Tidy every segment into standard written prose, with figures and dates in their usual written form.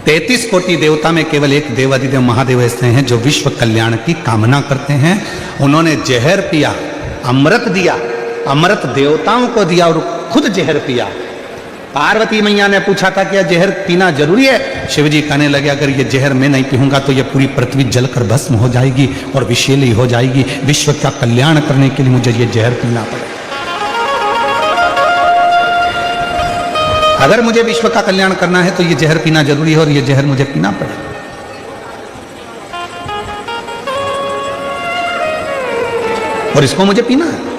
33 कोटि देवता में केवल एक देवाधिदेव महादेव ऐसे हैं जो विश्व कल्याण की कामना करते हैं। उन्होंने जहर पिया, अमृत दिया, अमृत देवताओं को दिया और खुद जहर पिया। पार्वती मैया ने पूछा था कि यह जहर पीना जरूरी है? शिवजी कहने लगे अगर ये जहर मैं नहीं पीऊंगा तो ये पूरी पृथ्वी जलकर भस्म हो जाएगी और विषैली हो जाएगी। विश्व का कल्याण करने के लिए मुझे ये जहर पीना पड़ेगा। अगर मुझे विश्व का कल्याण करना है तो ये जहर पीना जरूरी है और ये जहर मुझे पीना पड़ेगा। और इसको मुझे पीना है।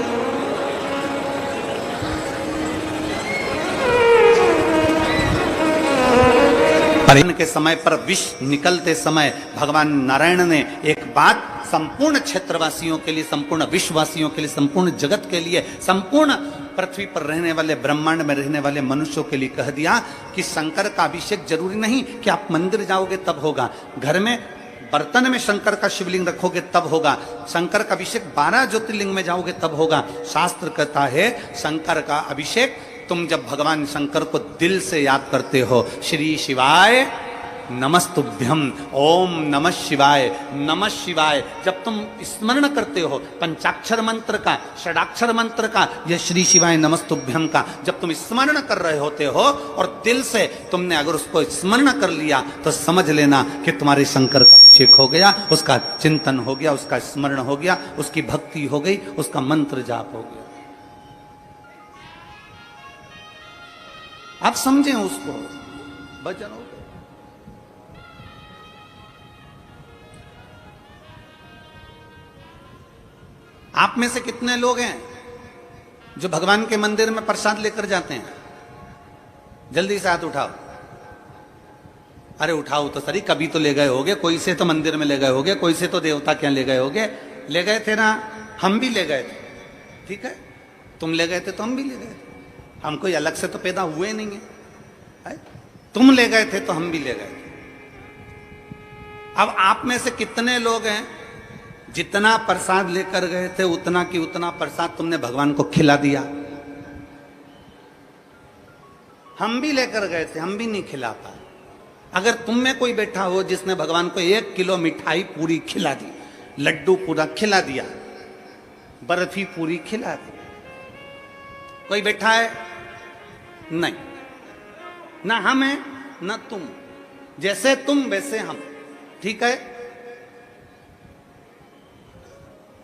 के समय पर विष निकलते समय भगवान नारायण ने एक बात संपूर्ण क्षेत्रवासियों के लिए, संपूर्ण विश्ववासियों के लिए, संपूर्ण जगत के लिए, संपूर्ण पृथ्वी पर रहने वाले, ब्रह्मांड में रहने वाले मनुष्यों के लिए कह दिया कि शंकर का अभिषेक जरूरी नहीं कि आप मंदिर जाओगे तब होगा, घर में बर्तन में शंकर का शिवलिंग रखोगे तब होगा, शंकर का अभिषेक 12 ज्योतिर्लिंग में जाओगे तब होगा। शास्त्र कहता है शंकर का अभिषेक तुम जब भगवान शंकर को दिल से याद करते हो, श्री शिवाय नमस्तुभ्यम, ओम नमः शिवाय, नमः शिवाय, जब तुम स्मरण करते हो पंचाक्षर मंत्र का, षडाक्षर मंत्र का, यह श्री शिवाय नमस्तुभ्यम का जब तुम स्मरण कर रहे होते हो और दिल से तुमने अगर उसको स्मरण कर लिया तो समझ लेना कि तुम्हारे शंकर का अभिषेक हो गया, उसका चिंतन हो गया, उसका स्मरण हो गया, उसकी भक्ति हो गई, उसका मंत्र जाप हो गया। आप समझें उसको, भजन हो गया। आप में से कितने लोग हैं जो भगवान के मंदिर में प्रसाद लेकर जाते हैं? जल्दी से हाथ उठाओ। अरे उठाओ तो सही, कभी तो ले गए होगे, कोई से तो मंदिर में ले गए होगे, कोई से तो देवता क्या ले गए होगे। ले गए थे ना, हम भी ले गए थे, ठीक है, तुम ले गए थे तो हम भी ले गए थे, हम कोई अलग से तो पैदा हुए नहीं है। तुम ले गए थे तो हम भी ले गए थे। अब आप में से कितने लोग हैं जितना प्रसाद लेकर गए थे उतना की उतना प्रसाद तुमने भगवान को खिला दिया? हम भी लेकर गए थे, हम भी नहीं खिला पाए। अगर तुम में कोई बैठा हो जिसने भगवान को 1 किलो मिठाई पूरी खिला दी, लड्डू पूरा खिला दिया, बर्फी पूरी खिला दी, कोई बैठा है? नहीं, ना हम है ना तुम, जैसे तुम वैसे हम, ठीक है।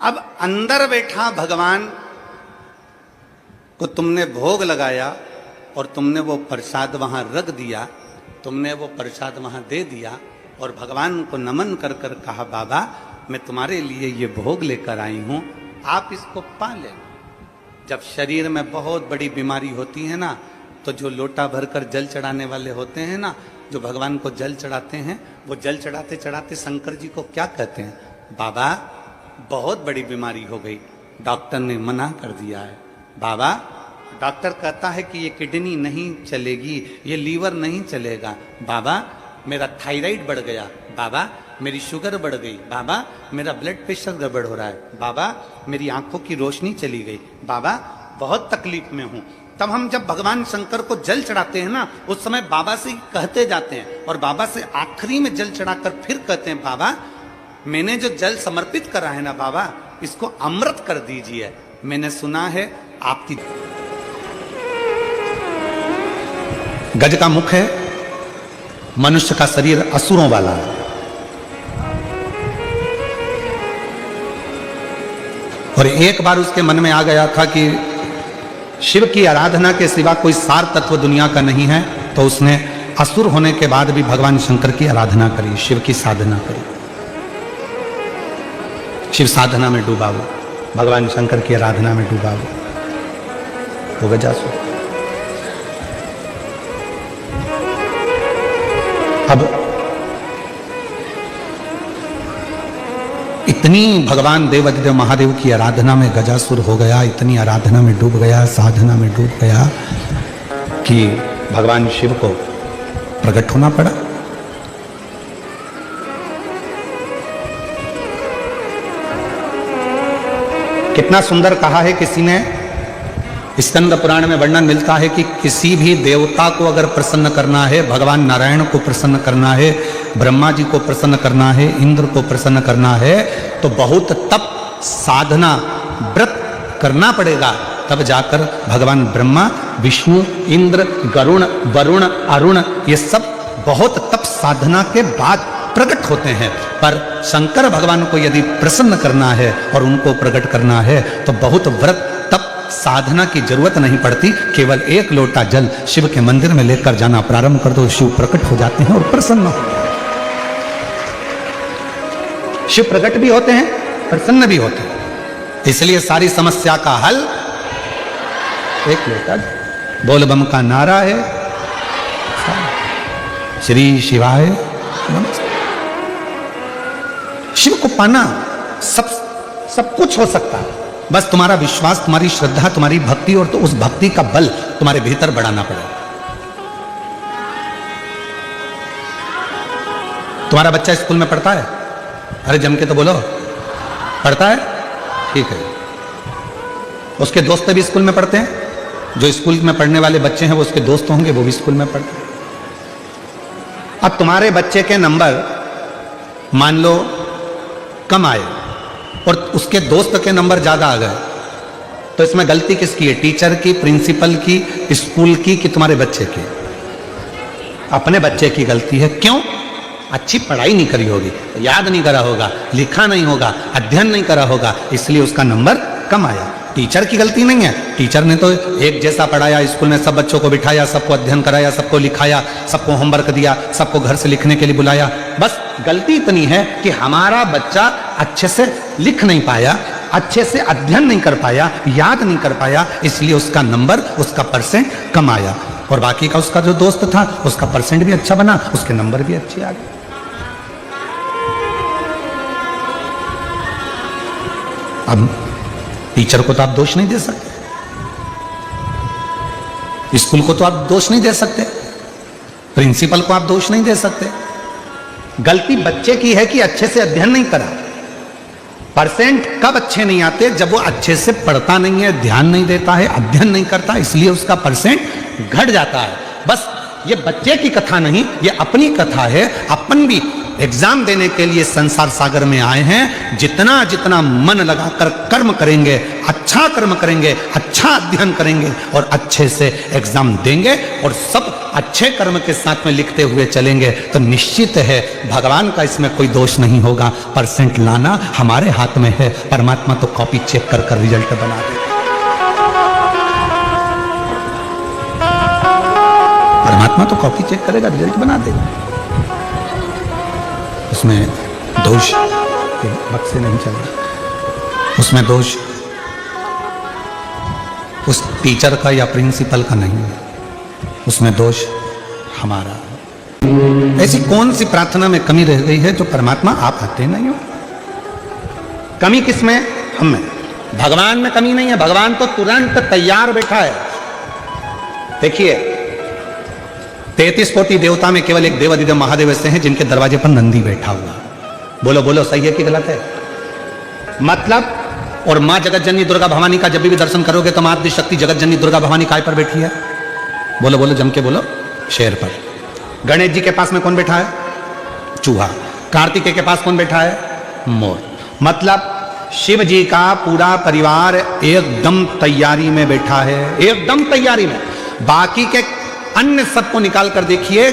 अब अंदर बैठा भगवान को तुमने भोग लगाया और तुमने वो प्रसाद वहां रख दिया, तुमने वो प्रसाद वहां दे दिया और भगवान को नमन कर कर कहा बाबा मैं तुम्हारे लिए ये भोग लेकर आई हूं, आप इसको पा लेना। जब शरीर में बहुत बड़ी बीमारी होती है ना, तो जो लोटा भरकर जल चढ़ाने वाले होते हैं ना, जो भगवान को जल चढ़ाते हैं, वो जल चढ़ाते चढ़ाते शंकर जी को क्या कहते हैं? बाबा बहुत बड़ी बीमारी हो गई, डॉक्टर ने मना कर दिया है। बाबा, डॉक्टर कहता है कि ये किडनी नहीं चलेगी, ये लीवर नहीं चलेगा। बाबा मेरा थायराइड बढ़ गया, बाबा मेरी शुगर बढ़ गई, बाबा मेरा ब्लड प्रेशर गड़बड़ हो रहा है, बाबा मेरी आंखों की रोशनी चली गई, बाबा बहुत तकलीफ में हूं। तब हम जब भगवान शंकर को जल चढ़ाते हैं ना, उस समय बाबा से कहते जाते हैं और बाबा से आखिरी में जल चढ़ाकर फिर कहते हैं बाबा मैंने जो जल समर्पित करा है ना बाबा, इसको अमृत कर दीजिए। मैंने सुना है आपकी गज का मुख है, मनुष्य का शरीर असुरों वाला है। और एक बार उसके मन में आ गया था कि शिव की आराधना के सिवा कोई सार तत्व दुनिया का नहीं है, तो उसने असुर होने के बाद भी भगवान शंकर की आराधना करी, शिव की साधना करी, शिव साधना में डूबा हुआ, भगवान शंकर की आराधना में डूबा हुआ, वो गजासुर। अब इतनी भगवान देवाधिदेव महादेव की आराधना में गजासुर हो गया, इतनी आराधना में डूब गया, साधना में डूब गया कि भगवान शिव को प्रकट होना पड़ा। कितना सुंदर कहा है किसी ने, स्कंद पुराण में वर्णन मिलता है कि किसी भी देवता को अगर प्रसन्न करना है, भगवान नारायण को प्रसन्न करना है, ब्रह्मा जी को प्रसन्न करना है, इंद्र को प्रसन्न करना है, तो बहुत तप, साधना, व्रत करना पड़ेगा। तब जाकर भगवान ब्रह्मा, विष्णु, इंद्र, गरुण, वरुण, अरुण, ये सब बहुत तप साधना के बाद प्रकट होते हैं। पर शंकर भगवान को यदि प्रसन्न करना है और उनको प्रकट करना है तो बहुत व्रत, तप, साधना की जरूरत नहीं पड़ती। केवल एक लोटा जल शिव के मंदिर में लेकर जाना प्रारंभ कर दो, शिव प्रकट हो जाते हैं और प्रसन्न हो। शिव प्रकट भी होते हैं, प्रसन्न भी होते हैं। इसलिए सारी समस्या का हल एक लोटा जल। बोल बम का नारा है, श्री शिवाय नमः। शिव को पाना सब कुछ हो सकता है, बस तुम्हारा विश्वास, तुम्हारी श्रद्धा, तुम्हारी भक्ति, और तो उस भक्ति का बल तुम्हारे भीतर बढ़ाना पड़ेगा। तुम्हारा बच्चा स्कूल में पढ़ता है? अरे जम के तो बोलो, पढ़ता है? ठीक है। उसके दोस्त भी स्कूल में पढ़ते हैं? जो स्कूल में पढ़ने वाले बच्चे हैं वो उसके दोस्त होंगे, वो भी स्कूल में पढ़ते हैं। अब तुम्हारे बच्चे के नंबर मान लो कम आए और उसके दोस्त के नंबर ज्यादा आ गए, तो इसमें गलती किसकी है? टीचर की, प्रिंसिपल की, स्कूल की, कि तुम्हारे बच्चे की? अपने बच्चे की गलती है। क्यों? अच्छी पढ़ाई नहीं करी होगी, याद नहीं करा होगा, लिखा नहीं होगा, अध्ययन नहीं करा होगा, इसलिए उसका नंबर कम आया। टीचर की गलती नहीं है। टीचर ने तो एक जैसा पढ़ाया, स्कूल में सब बच्चों को बिठाया, सबको अध्ययन कराया, सबको लिखाया, सबको होमवर्क दिया, सबको घर से लिखने के लिए बुलाया। बस गलती इतनी है कि हमारा बच्चा अच्छे से लिख नहीं पाया, अच्छे से अध्ययन नहीं कर पाया, याद नहीं कर पाया, इसलिए उसका नंबर, उसका परसेंट कम आया। और बाकी का उसका जो दोस्त था उसका परसेंट भी अच्छा बना, उसके नंबर भी अच्छे आ गए। अब टीचर को तो आप दोष नहीं दे सकते, स्कूल को तो आप दोष नहीं दे सकते, प्रिंसिपल को आप दोष नहीं दे सकते। गलती बच्चे की है कि अच्छे से अध्ययन नहीं करा। परसेंट कब अच्छे नहीं आते? जब वो अच्छे से पढ़ता नहीं है, ध्यान नहीं देता है, अध्ययन नहीं करता, इसलिए उसका परसेंट घट जाता है। बस ये बच्चे की कथा नहीं, ये अपनी कथा है। अपन भी एग्जाम देने के लिए संसार सागर में आए हैं। जितना जितना मन लगाकर कर्म करेंगे, अच्छा कर्म करेंगे, अच्छा अध्ययन करेंगे और अच्छे से एग्जाम देंगे और सब अच्छे कर्म के साथ में लिखते हुए चलेंगे तो निश्चित है भगवान का इसमें कोई दोष नहीं होगा। परसेंट लाना हमारे हाथ में है, परमात्मा तो कॉपी चेक कर कर रिजल्ट बना दे। परमात्मा तो कॉपी चेक करेगा, रिजल्ट बना देगा, उसमें दोष के बक्से नहीं चलेगा, उसमें दोष उस टीचर का या प्रिंसिपल का नहीं है, उसमें दोष हमारा। ऐसी कौन सी प्रार्थना में कमी रह गई है जो परमात्मा आप आते नहीं हो? कमी किसमें? हम में। भगवान में कमी नहीं है, भगवान तो तुरंत तैयार बैठा है। देखिए 33 कोटि देवता में केवल एक देवाधिदेव महादेव ऐसे हैं जिनके दरवाजे पर नंदी बैठा हुआ। बोलो बोलो, सही है कि गलत है? मतलब, और मां जगत जननी दुर्गा भवानी का जब भी दर्शन करोगे तो मां आदि शक्ति जगत जननी दुर्गा भवानी काय पर बैठी है? बोलो बोलो, जम के बोलो, शेर पर। गणेश जी के पास में कौन बैठा है? चूहा। कार्तिकेय के पास कौन बैठा है? मोर। मतलब शिव जी का पूरा परिवार एकदम तैयारी में बैठा है, एकदम तैयारी में। बाकी के अन्य सबको निकाल कर देखिए,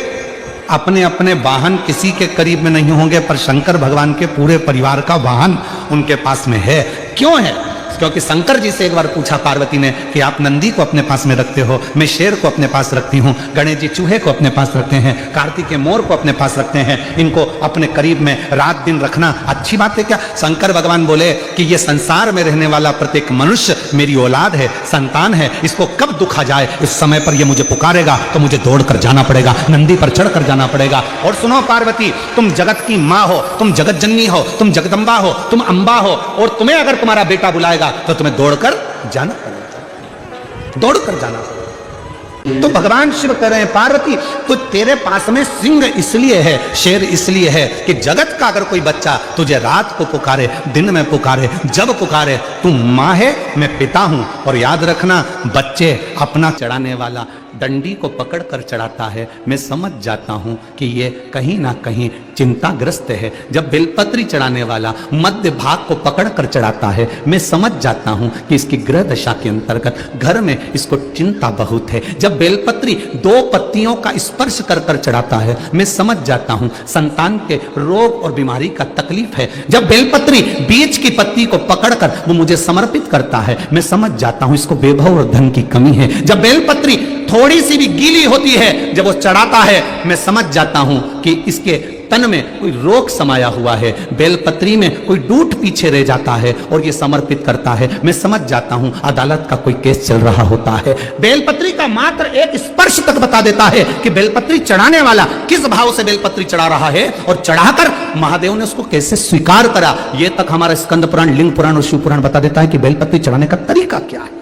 अपने अपने वाहन किसी के करीब में नहीं होंगे, पर शंकर भगवान के पूरे परिवार का वाहन उनके पास में है। क्यों है? क्योंकि शंकर जी से एक बार पूछा पार्वती ने कि आप नंदी को अपने पास में रखते हो, मैं शेर को अपने पास रखती हूँ, गणेश जी चूहे को अपने पास रखते हैं, कार्तिकेय मोर को अपने पास रखते हैं, इनको अपने करीब में रात दिन रखना अच्छी बात है क्या? शंकर भगवान बोले कि ये संसार में रहने वाला प्रत्येक मनुष्य मेरी औलाद है, संतान है, इसको कब दुख आ जाए इस समय पर ये मुझे पुकारेगा तो मुझे दौड़कर जाना पड़ेगा, नंदी पर चढ़कर जाना पड़ेगा। और सुनो पार्वती, तुम जगत की माँ हो, तुम जगत जननी हो, तुम जगदम्बा हो, तुम अम्बा हो, और तुम्हें अगर तुम्हारा बेटा बुलाएगा तो तुम्हें दौड़कर जाना पड़ेगा, दौड़कर जाना पड़ेगा। तो भगवान शिव कह रहे हैं पार्वती तो तेरे पास में सिंह इसलिए है, शेर इसलिए है कि जगत का अगर कोई बच्चा तुझे रात को पुकारे, दिन में पुकारे, जब पुकारे, तू माँ है, मैं पिता हूं। और याद रखना, बच्चे अपना चढ़ाने वाला डंडी को पकड़कर चढ़ाता है, मैं समझ जाता हूं कि ये कहीं ना कहीं चिंताग्रस्त है। जब बेलपत्री चढ़ाने वाला मध्य भाग को पकड़कर चढ़ाता है, मैं समझ जाता हूं कि इसकी ग्रह दशा के अंतर्गत घर में इसको चिंता बहुत है। जब बेलपत्री दो पत्तियों का स्पर्श कर कर चढ़ाता है, मैं समझ जाता हूं संतान के रोग और बीमारी का तकलीफ है। जब बेलपत्री बीच की पत्ती को पकड़कर वो मुझे समर्पित करता है, मैं समझ जाता हूं इसको वैभव और धन की कमी है। जब बेलपत्री थोड़ी सी भी गीली होती है, जब वो चढ़ाता है, मैं समझ जाता हूं कि इसके तन में कोई रोग समाया हुआ है। बेलपत्री में कोई डूट पीछे रह जाता है और ये समर्पित करता है, मैं समझ जाता हूं अदालत का कोई केस चल रहा होता है। बेलपत्री का मात्र एक स्पर्श तक बता देता है कि बेलपत्री चढ़ाने वाला किस भाव से बेलपत्री चढ़ा रहा है और चढ़ाकर महादेव ने उसको कैसे स्वीकार करा। ये तक हमारा स्कंद पुराण, लिंग पुराण और शिव पुराण बता देता है कि बेलपत्री चढ़ाने का तरीका क्या है।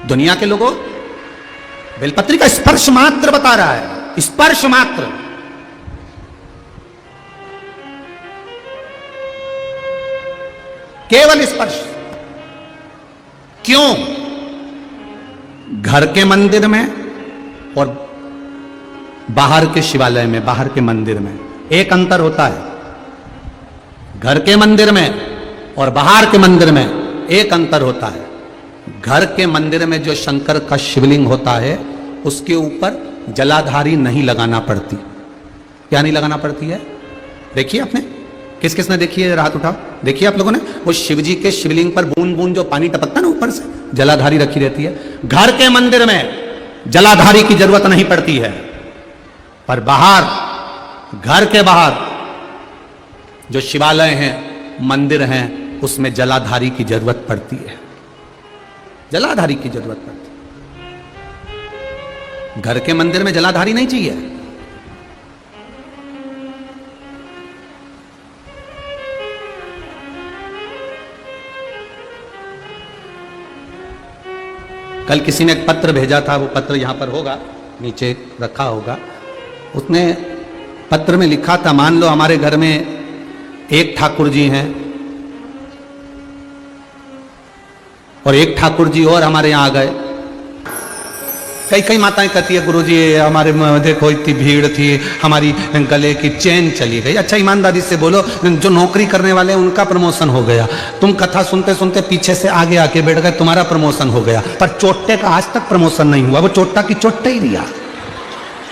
दुनिया के लोगों बेलपत्री का स्पर्श मात्र बता रहा है, स्पर्श मात्र। केवल स्पर्श। क्यों? घर के मंदिर में और बाहर के शिवालय में, बाहर के मंदिर में एक अंतर होता है। घर के मंदिर में और बाहर के मंदिर में एक अंतर होता है। घर के मंदिर में जो शंकर का शिवलिंग होता है, उसके ऊपर जलाधारी नहीं लगाना पड़ती। क्या नहीं लगाना पड़ती है? देखिए आपने, किस किस ने देखी है? हाथ उठाओ। देखिए आप लोगों ने, वो शिव जी के शिवलिंग पर बूंद बूंद जो पानी टपकता ना ऊपर से, जलाधारी रखी रहती है। घर के मंदिर में जलाधारी की जरूरत नहीं पड़ती है, पर बाहर, घर के बाहर जो शिवालय हैं, मंदिर हैं, उसमें जलाधारी की जरूरत पड़ती है। जलाधारी की जरूरत पड़ती है। घर के मंदिर में जलाधारी नहीं चाहिए। कल किसी ने एक पत्र भेजा था, वो पत्र यहां पर होगा, नीचे रखा होगा। उसने पत्र में लिखा था, मान लो हमारे घर में एक ठाकुर जी हैं और एक ठाकुर जी और हमारे यहाँ आ गए। कई कई माताएं कहती है, गुरुजी हमारे देखो इतनी भीड़ थी, हमारी गले की चेन चली गई। अच्छा ईमानदारी से बोलो, जो नौकरी करने वाले हैं उनका प्रमोशन हो गया, तुम कथा सुनते सुनते पीछे से आगे आके बैठ गए, तुम्हारा प्रमोशन हो गया, पर चोट्टे का आज तक प्रमोशन नहीं हुआ। वो चोट्टा की चोट्टा ही रिया,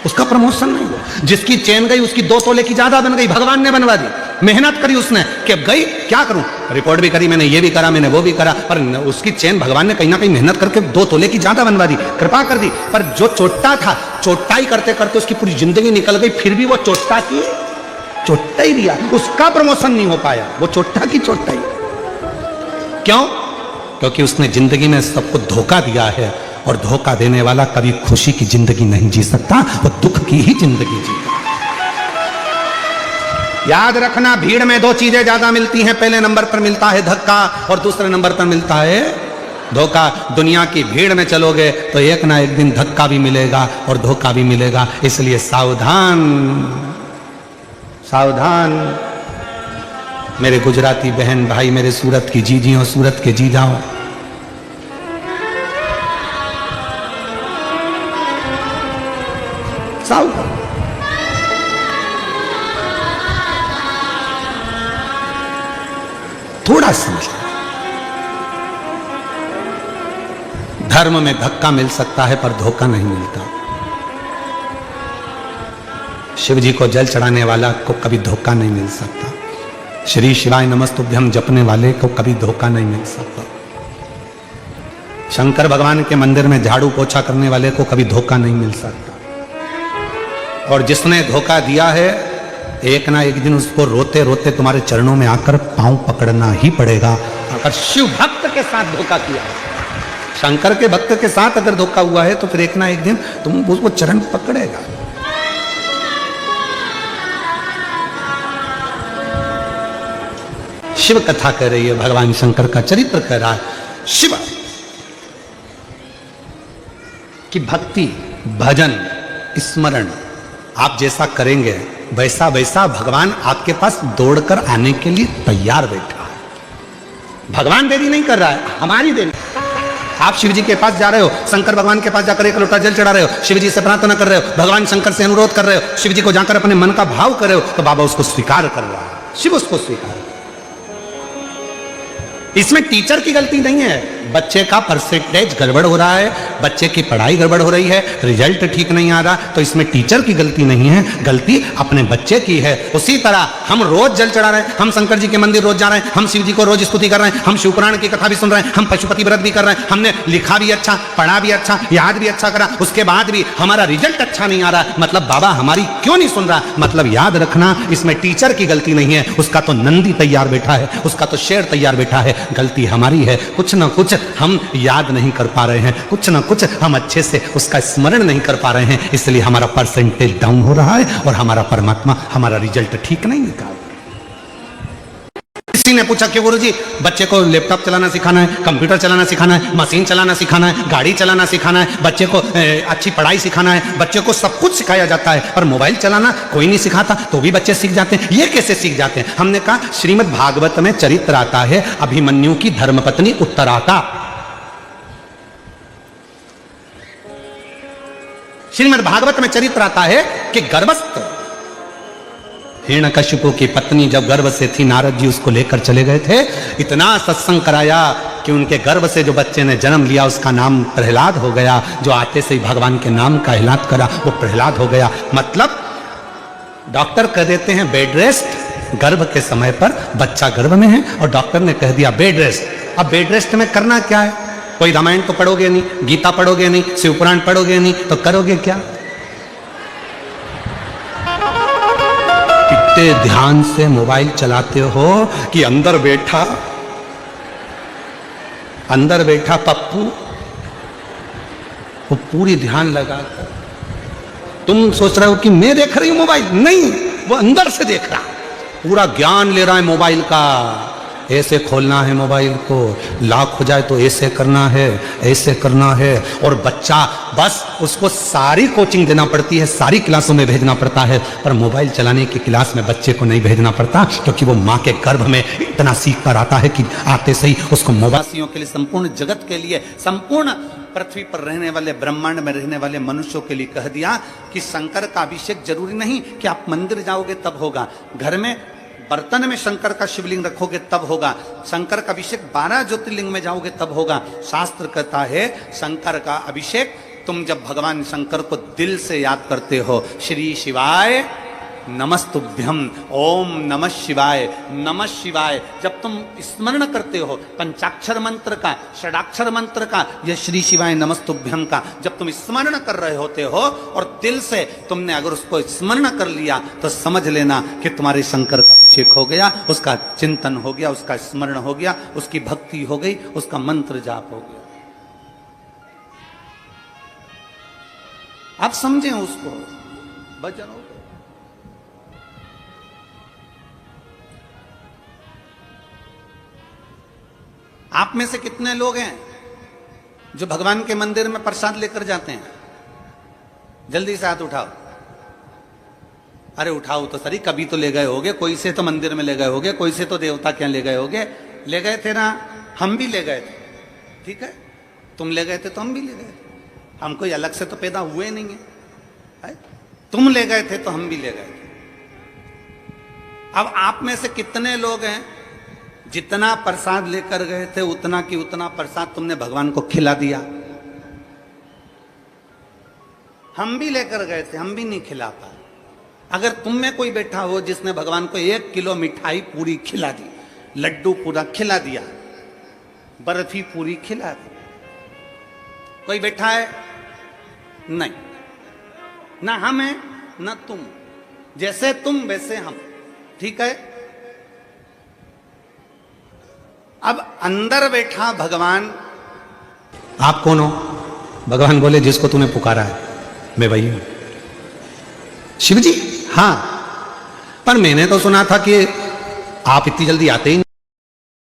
उसका प्रमोशन नहीं हुआ। जिसकी चेन गई उसकी 2 तोले की ज्यादा बन गई, भगवान ने बनवा दी। मेहनत करी उसने कि अब गई, क्या करूं, रिपोर्ट भी करी मैंने, ये भी करा मैंने, वो भी करा, पर उसकी चेन भगवान ने कहीं ना कहीं मेहनत करके 2 तोले की ज्यादा बनवा दी, कृपा कर दी। पर जो चोट्टा था, चोट्टाई करते करते उसकी पूरी जिंदगी निकल गई, फिर भी वो चोट्टा की चोट्टा ही रिया, उसका प्रमोशन नहीं हो पाया। वो चोट्टा की चोट्टा ही। क्यों? क्योंकि उसने जिंदगी में सबको धोखा दिया है, और धोखा देने वाला कभी खुशी की जिंदगी नहीं जी सकता, वो दुख की ही जिंदगी जीता। याद रखना, भीड़ में 2 चीजें ज्यादा मिलती हैं। पहले नंबर पर मिलता है धक्का और दूसरे नंबर पर मिलता है धोखा। दुनिया की भीड़ में चलोगे तो एक ना एक दिन धक्का भी मिलेगा और धोखा भी मिलेगा। इसलिए सावधान, सावधान मेरे गुजराती बहन भाई, मेरे सूरत की जीजियों, सूरत के जीजाओं। सावधान। थोड़ा समझ। धर्म में धक्का मिल सकता है पर धोखा नहीं मिलता। शिव जी को जल चढ़ाने वाला को कभी धोखा नहीं मिल सकता। श्री शिवाय नमस्तुभ्यम जपने वाले को कभी धोखा नहीं मिल सकता। शंकर भगवान के मंदिर में झाड़ू पोछा करने वाले को कभी धोखा नहीं मिल सकता। और जिसने धोखा दिया है, एक ना एक दिन उसको रोते रोते तुम्हारे चरणों में आकर पांव पकड़ना ही पड़ेगा। अगर शिव भक्त के साथ धोखा किया, शंकर के भक्त के साथ अगर धोखा हुआ है, तो फिर एक ना एक दिन तुम उसको चरण पकड़ेगा। शिव कथा कह रही है, भगवान शंकर का चरित्र कह रहा है। शिव कि भक्ति, भजन, स्मरण आप जैसा करेंगे वैसा वैसा भगवान आपके पास दौड़कर आने के लिए तैयार बैठा है। भगवान देरी नहीं कर रहा है, हमारी देरी। आप शिव जी के पास जा रहे हो, शंकर भगवान के पास जाकर एक लोटा जल चढ़ा रहे हो, शिव जी से प्रार्थना कर रहे हो, भगवान शंकर से अनुरोध कर रहे हो, शिव जी को जाकर अपने मन का भाव कर रहे हो, तो बाबा उसको स्वीकार कर रहा है, शिव उसको स्वीकार। इसमें टीचर की गलती नहीं है, बच्चे का परसेंटेज गड़बड़ हो रहा है, बच्चे की पढ़ाई गड़बड़ हो रही है, रिजल्ट ठीक नहीं आ रहा, तो इसमें टीचर की गलती नहीं है, गलती अपने बच्चे की है। उसी तरह हम रोज जल चढ़ा रहे हैं, हम शंकर जी के मंदिर रोज जा रहे हैं, हम शिव जी को रोज स्तुति कर रहे हैं, हम शिवपुराण की कथा भी सुन रहे हैं, हम पशुपति व्रत भी कर रहे हैं, हमने लिखा भी अच्छा, पढ़ा भी अच्छा, याद भी अच्छा करा, उसके बाद भी हमारा रिजल्ट अच्छा नहीं आ रहा, मतलब बाबा हमारी क्यों नहीं सुन रहा? मतलब याद रखना, इसमें टीचर की गलती नहीं है, उसका तो नंदी तैयार बैठा है, उसका तो शेर तैयार बैठा है, गलती हमारी है। कुछ ना कुछ हम याद नहीं कर पा रहे हैं, कुछ ना कुछ हम अच्छे से उसका स्मरण नहीं कर पा रहे हैं, इसलिए हमारा परसेंटेज डाउन हो रहा है और हमारा परमात्मा हमारा रिजल्ट ठीक नहीं निकाल। किसी ने पूछा कि गुरुजी बच्चे को लैपटॉप चलाना सिखाना है, कंप्यूटर चलाना सिखाना है, मशीन चलाना सिखाना है, गाड़ी चलाना सिखाना है, बच्चे को अच्छी पढ़ाई सिखाना है, बच्चे को सब कुछ सिखाया जाता है, पर मोबाइल चलाना कोई नहीं सिखाता, तो भी बच्चे सीख जाते हैं, ये कैसे सीख जाते हैं? हमने कहा श्रीमद् भागवत में चरित्र आता है अभिमन्यु की धर्मपत्नी उत्तराता। श्रीमद् भागवत में चरित्र आता है कि गर्भस्थ हिरण्यकशिपु की पत्नी जब गर्भ से थी, नारद जी उसको लेकर चले गए थे, इतना सत्संग कराया कि उनके गर्भ से जो बच्चे ने जन्म लिया उसका नाम प्रहलाद हो गया, जो आते से ही भगवान के नाम का ऐलान करा वो प्रहलाद हो गया। मतलब डॉक्टर कह देते हैं बेड रेस्ट, गर्भ के समय पर बच्चा गर्भ में है और डॉक्टर ने कह दिया बेड रेस्ट। अब बेड रेस्ट में करना क्या है? कोई रामायण तो पढ़ोगे नहीं, गीता पढ़ोगे नहीं, शिवपुराण पढ़ोगे नहीं, तो करोगे क्या? इतने ध्यान से मोबाइल चलाते हो कि अंदर बैठा पप्पू वो पूरी ध्यान लगा कर, तुम सोच रहे हो कि मैं देख रही हूं मोबाइल, नहीं, वो अंदर से देख रहा, पूरा ज्ञान ले रहा है मोबाइल का। ऐसे खोलना है मोबाइल को, लॉक हो जाए तो ऐसे करना है, ऐसे करना है, और बच्चा बस उसको सारी कोचिंग देना पड़ती है, सारी क्लासों में भेजना पड़ता है, पर मोबाइल चलाने की क्लास में बच्चे को नहीं भेजना पड़ता, क्योंकि वो माँ के गर्भ में इतना सीख कर आता है कि आते से ही उसको मोबाइल के लिए, संपूर्ण जगत के लिए, संपूर्ण पृथ्वी पर रहने वाले, ब्रह्मांड में रहने वाले मनुष्यों के लिए कह दिया कि शंकर का अभिषेक जरूरी नहीं कि आप मंदिर जाओगे तब होगा, घर में बर्तन में शंकर का शिवलिंग रखोगे तब होगा, शंकर का अभिषेक 12 ज्योतिर्लिंग में जाओगे तब होगा। शास्त्र कहता है शंकर का अभिषेक तुम जब भगवान शंकर को दिल से याद करते हो, श्री शिवाय नमस्तुभ्यम, ओम नमः शिवाय, नमः शिवाय, जब तुम स्मरण करते हो पंचाक्षर मंत्र का, षडाक्षर मंत्र का, या श्री शिवाय नमस्तुभ्यम का, जब तुम स्मरण कर रहे होते हो और दिल से तुमने अगर उसको स्मरण कर लिया तो समझ लेना कि तुम्हारे शंकर का अभिषेक हो गया, उसका चिंतन हो गया, उसका स्मरण हो गया, उसकी भक्ति हो गई, उसका मंत्र जाप हो गया। आप समझें उसको, भजन हो गया। आप में से कितने लोग हैं जो भगवान के मंदिर में प्रसाद लेकर जाते हैं? जल्दी से हाथ उठाओ। अरे उठाओ तो सही, कभी तो ले गए होगे, कोई से तो मंदिर में ले गए होगे, कोई से तो देवता क्या ले गए होगे, ले गए थे ना, हम भी ले गए थे, ठीक है, तुम ले गए थे तो हम भी ले गए थे, हम कोई अलग से तो पैदा हुए नहीं है, तुम ले गए थे तो हम भी ले गए थे। अब आप में से कितने लोग हैं जितना प्रसाद लेकर गए थे उतना की उतना प्रसाद तुमने भगवान को खिला दिया? हम भी लेकर गए थे, हम भी नहीं खिला पाए। अगर तुम में कोई बैठा हो जिसने भगवान को 1 किलो मिठाई पूरी खिला दी, लड्डू पूरा खिला दिया, बर्फी पूरी खिला दी, कोई बैठा है? नहीं, ना हम है ना तुम, जैसे तुम वैसे हम, ठीक है। अब अंदर बैठा भगवान, आप कौन हो? भगवान बोले जिसको तूने पुकारा है मैं वही हूं। शिव जी, हाँ, पर मैंने तो सुना था कि आप इतनी जल्दी आते ही नहीं।